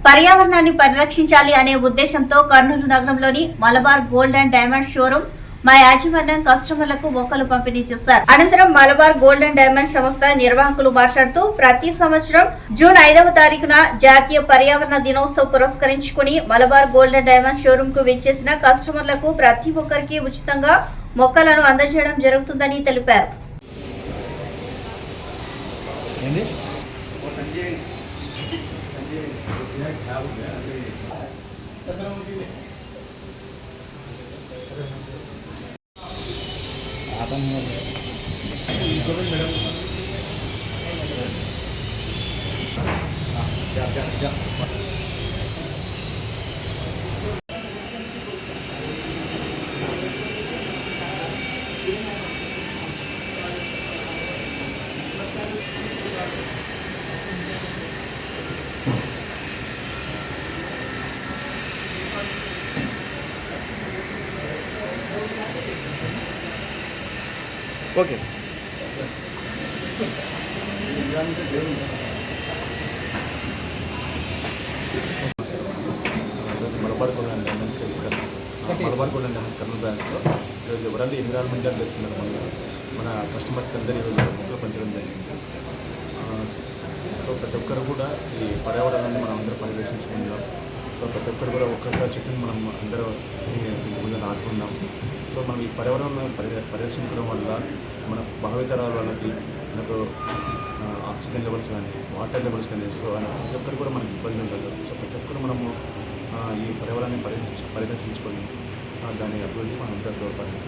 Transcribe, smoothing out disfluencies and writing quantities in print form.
పర్యావరణాన్ని పరిరక్షించాలి అనే ఉద్దేశంతో కర్నూలు నగరంలోని Malabar gold and diamond showroom మా యాజమాన్యం కస్టమర్లకు మొక్కలు పంపిణీ చేశారు. అనంతరం మలబార్ గోల్డ్ అండ్ డైమండ్ సంస్థ నిర్వాహకులు మాట్లాడుతూ ప్రతి సంవత్సరం జూన్ 5వ తారీఖున జాతీయ పర్యావరణ దినోత్సవం పురస్కరించుకుని Malabar gold and diamond showroom కు విచ్చేసిన కస్టమర్లకు ప్రతి ఒక్కరికి ఉచితంగా మొక్కలను అందజేయడం జరుగుతుందని తెలిపారు. Okay Malabar gold and diamonds Malabar gold and diamonds Kurnool బ్రాంచ్లో ఈరోజు వరల్డ్ ఎన్విరాన్మెంటల్ డే సందర్భంగా మన కస్టమర్స్కి అందరూ ఈరోజు మొక్కలు పంచడం జరిగింది. సో ప్రతి ఒక్కరు కూడా ఈ పర్యావరణాన్ని మనం అందరూ పరిరక్షించుకుందాం. సో ప్రతి ఒక్కరు కూడా ఒక్కొక్క చెట్టుని మనం అందరూ ముందు నాటుకుందాం. సో మనం ఈ పర్యావరణాన్ని పరిరక్షించడం వల్ల మన భావితరాల వాళ్ళకి మనకు ఆక్సిజన్ లెవెల్స్ కానీ వాటర్ లెవెల్స్ కానీ సో ప్రతి ఒక్కరు కూడా మనకి ఇబ్బంది ఉండదు. సో ప్రతి ఒక్కరు మనము ఈ పర్యావరణాన్ని పరిరక్షించుకొని దాని అభివృద్ధి మనం అందరూ తోడ్పడాలి.